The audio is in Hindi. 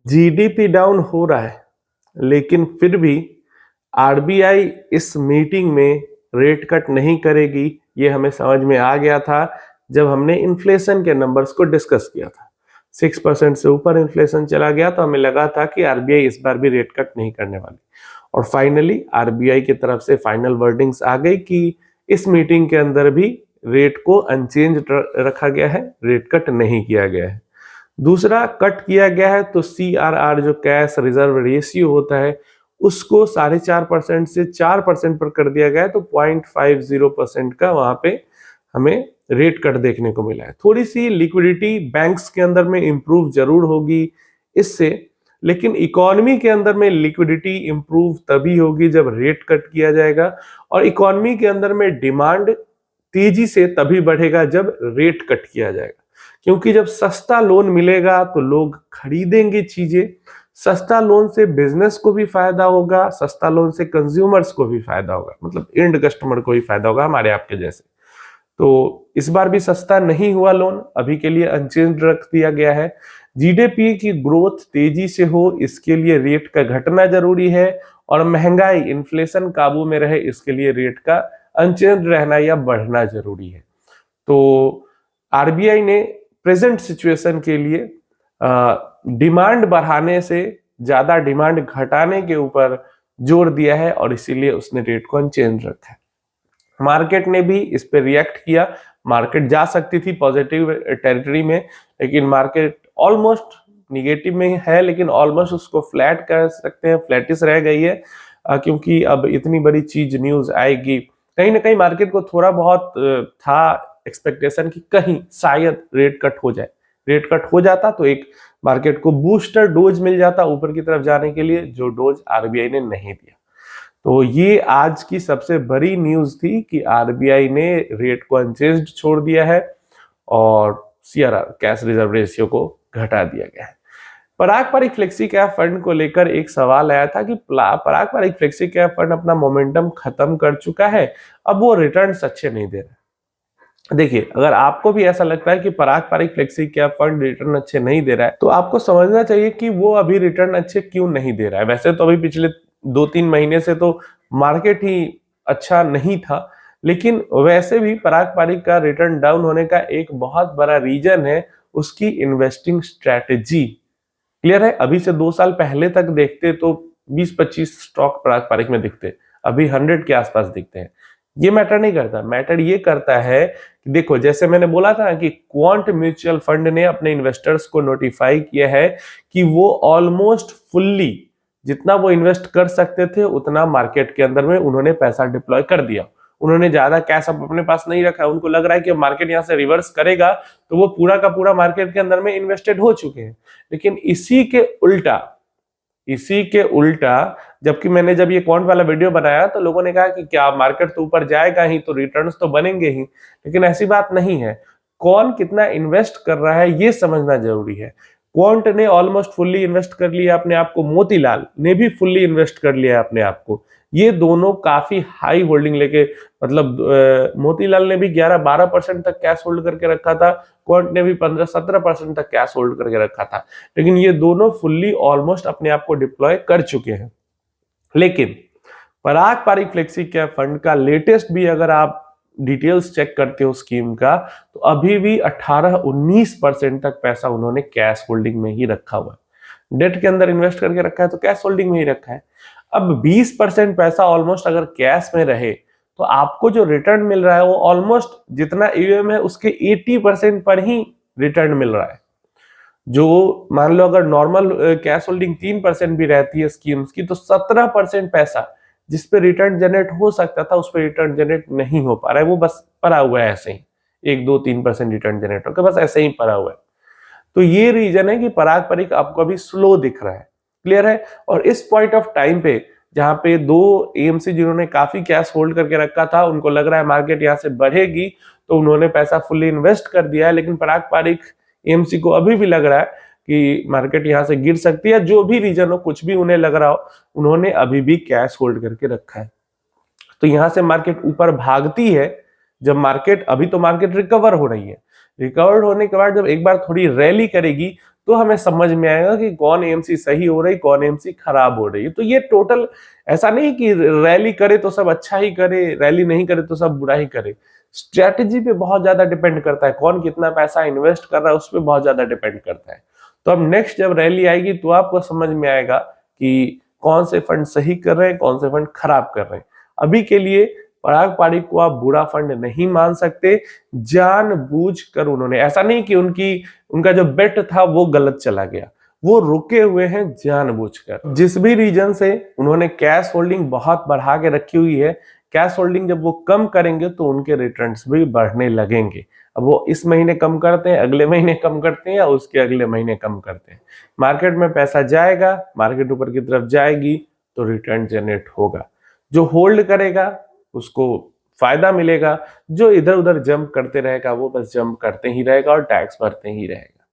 जीडीपी डाउन हो रहा है, लेकिन फिर भी आरबीआई इस मीटिंग में रेट कट नहीं करेगी, ये हमें समझ में आ गया था जब हमने इन्फ्लेशन के नंबर्स को डिस्कस किया था। 6% से ऊपर इन्फ्लेशन चला गया तो हमें लगा था कि आरबीआई इस बार भी रेट कट नहीं करने वाली, और फाइनली आरबीआई की तरफ से फाइनल वर्डिंग्स आ गई कि इस मीटिंग के अंदर भी रेट को अनचेंज रखा गया है, रेट कट नहीं किया गया है। दूसरा, कट किया गया है तो CRR जो कैश रिजर्व रेशियो होता है उसको 4.5% से 4% पर कर दिया गया है, तो 0.50% का वहां पे हमें रेट कट देखने को मिला है। थोड़ी सी लिक्विडिटी बैंक्स के अंदर में इंप्रूव जरूर होगी इससे, लेकिन इकोनॉमी के अंदर में लिक्विडिटी इंप्रूव तभी होगी जब रेट कट किया जाएगा, और इकोनॉमी के अंदर में डिमांड तेजी से तभी बढ़ेगा जब रेट कट किया जाएगा। क्योंकि जब सस्ता लोन मिलेगा तो लोग खरीदेंगे चीजें, सस्ता लोन से बिजनेस को भी फायदा होगा, सस्ता लोन से कंज्यूमर्स को भी फायदा होगा, मतलब एंड कस्टमर को भी फायदा होगा, हमारे आपके जैसे। तो इस बार भी सस्ता नहीं हुआ लोन, अभी के लिए अनचेंज रख दिया गया है। जीडीपी की ग्रोथ तेजी से हो इसके लिए रेट का घटना जरूरी है, और महंगाई इन्फ्लेशन काबू में रहे इसके लिए रेट का अनचेंज रहना या बढ़ना जरूरी है। तो आरबीआई ने प्रेजेंट सिचुएशन के लिए डिमांड बढ़ाने से ज्यादा डिमांड घटाने के ऊपर जोर दिया है, और इसीलिए उसने रेट को अनचेंज रखा है। मार्केट ने भी इस पे रिएक्ट किया। मार्केट जा सकती थी पॉजिटिव टेरिटरी में, लेकिन मार्केट ऑलमोस्ट निगेटिव में है, लेकिन ऑलमोस्ट उसको फ्लैट कर सकते हैं, फ्लैटिस रह गई है, क्योंकि अब इतनी बड़ी चीज न्यूज आएगी। कहीं ना कहीं मार्केट को थोड़ा बहुत था एक्सपेक्टेशन कि कहीं शायद रेट कट हो जाए, रेट कट हो जाता तो एक मार्केट को बूस्टर डोज मिल जाता ऊपर की तरफ जाने के लिए, जो डोज आरबीआई ने नहीं दिया। तो ये आज की सबसे बड़ी न्यूज थी कि आरबीआई ने रेट को अनचेंज्ड छोड़ दिया है और सीआरआर कैश रिजर्व रेशियो को घटा दिया गया है। पारंपरिक फ्लेक्सी कैप फंड को लेकर एक सवाल आया था कि पारंपरिक फ्लेक्सी कैप फंड अपना मोमेंटम खत्म कर चुका है, अब वो रिटर्न्स अच्छे नहीं दे रहा। देखिए, अगर आपको भी ऐसा लगता है कि पारंपरिक फ्लेक्सी कैप फंड रिटर्न अच्छे नहीं दे रहा है, तो आपको समझना चाहिए कि वो अभी रिटर्न अच्छे क्यों नहीं दे रहा है। वैसे तो अभी पिछले 2-3 महीने से तो मार्केट ही अच्छा नहीं था, लेकिन वैसे भी पारंपरिक का रिटर्न डाउन होने का एक बहुत बड़ा रीजन है उसकी इन्वेस्टिंग स्ट्रैटेजी। क्लियर है? अभी से 2 साल पहले तक देखते तो 20-25 स्टॉक पारंपरिक में दिखते, अभी 100 के आसपास दिखते हैं। ये मैटर नहीं करता, मैटर ये करता है कि देखो, जैसे मैंने बोला था कि क्वांट म्यूचुअल फंड ने अपने इन्वेस्टर्स को नोटिफाई किया है कि वो ऑलमोस्ट फुल्ली जितना वो इन्वेस्ट कर सकते थे उतना मार्केट के अंदर में उन्होंने पैसा डिप्लॉय कर दिया। उन्होंने ज्यादा कैश अब अपने पास नहीं रखा है, उनको लग रहा है कि मार्केट यहाँ से रिवर्स करेगा तो वो पूरा का पूरा मार्केट के अंदर में इन्वेस्टेड हो चुके हैं। लेकिन इसी के उल्टा जबकि मैंने जब ये क्वांट वाला वीडियो बनाया तो लोगों ने कहा कि क्या मार्केट तो ऊपर जाएगा ही तो रिटर्न्स तो बनेंगे ही, लेकिन ऐसी बात नहीं है। कौन कितना इन्वेस्ट कर रहा है ये समझना जरूरी है। क्वांट ने ऑलमोस्ट फुल्ली इन्वेस्ट कर लिया अपने आप को, मोतीलाल ने भी फुल्ली इन्वेस्ट कर लिया अपने आप को। ये दोनों काफी हाई होल्डिंग लेके, मतलब मोतीलाल ने भी 11-12% तक कैश होल्ड करके रखा था, क्वांट ने भी 15-17% तक कैश होल्ड करके रखा था, लेकिन ये दोनों फुल्ली ऑलमोस्ट अपने आप को डिप्लॉय कर चुके हैं। लेकिन पारंपरिक फ्लेक्सी कैप फंड का लेटेस्ट भी अगर आप डिटेल्स चेक करते हो स्कीम का, तो अभी भी 18-19% तक पैसा उन्होंने कैश होल्डिंग में ही रखा हुआ है। डेट के अंदर इन्वेस्ट करके रखा है तो कैश होल्डिंग में ही रखा है। अब 20% पैसा ऑलमोस्ट अगर कैश में रहे तो आपको जो रिटर्न मिल रहा है वो ऑलमोस्ट जितना ईयूएम है उसके 80% पर ही रिटर्न मिल रहा है। जो मान लो अगर नॉर्मल कैश होल्डिंग 3% भी रहती है स्कीम्स की, तो 17% पैसा जिस पे रिटर्न जनरेट हो सकता था उस पर रिटर्न जनरेट नहीं हो पा रहा है, वो बस पड़ा हुआ है ऐसे ही, 1-2-3% रिटर्न जनरेट होकर बस ऐसे ही पड़ा हुआ है। तो ये रीजन है कि पारंपरिक आपको अभी स्लो दिख रहा है। क्लियर है? और इस पॉइंट ऑफ टाइम पे जहां पे 2 एएमसी जिन्होंने काफी कैश होल्ड करके रखा था, उनको लग रहा है मार्केट यहाँ से बढ़ेगी तो उन्होंने पैसा फुल्ली इन्वेस्ट कर दिया है, लेकिन पारंपरिक एएमसी को अभी भी लग रहा है कि मार्केट यहाँ से गिर सकती है। जो भी रीजन हो, कुछ भी उन्हें लग रहा हो, उन्होंने अभी भी कैश होल्ड करके रखा है। तो यहाँ से मार्केट ऊपर भागती है जब मार्केट, अभी तो मार्केट रिकवर हो रही है, रिकवर होने के बाद जब एक बार थोड़ी रैली करेगी तो हमें समझ में आएगा कि कौन एएमसी सही हो रही, कौन एएमसी खराब हो रही है। तो ये टोटल ऐसा नहीं कि रैली करे तो सब अच्छा ही करे, रैली नहीं करे तो सब बुरा ही करे। स्ट्रेटजी पे बहुत ज्यादा डिपेंड करता है, कौन कितना पैसा इन्वेस्ट कर रहा है उस पर बहुत ज्यादा डिपेंड करता है। तो अब नेक्स्ट जब रैली आएगी तो आपको समझ में आएगा कि कौन से फंड सही कर रहे हैं, कौन से फंड खराब कर रहे हैं। अभी के लिए पराग पाढ़ी को आप बुरा फंड नहीं मान सकते। जानबूझकर उन्होंने, ऐसा नहीं कि उनका जो बेट था वो गलत चला गया, वो रुके हुए हैं जानबूझकर। जिस भी रीजन से उन्होंने कैश होल्डिंग बहुत बढ़ा के रखी हुई है, कैश होल्डिंग जब वो कम करेंगे तो उनके रिटर्न्स भी बढ़ने लगेंगे। अब वो इस महीने कम करते हैं, अगले महीने कम करते हैं या उसके अगले महीने कम करते हैं, मार्केट में पैसा जाएगा, मार्केट ऊपर की तरफ जाएगी तो रिटर्न जनरेट होगा। जो होल्ड करेगा उसको फायदा मिलेगा, जो इधर उधर जंप करते रहेगा वो बस जंप करते ही रहेगा और टैक्स भरते ही रहेगा।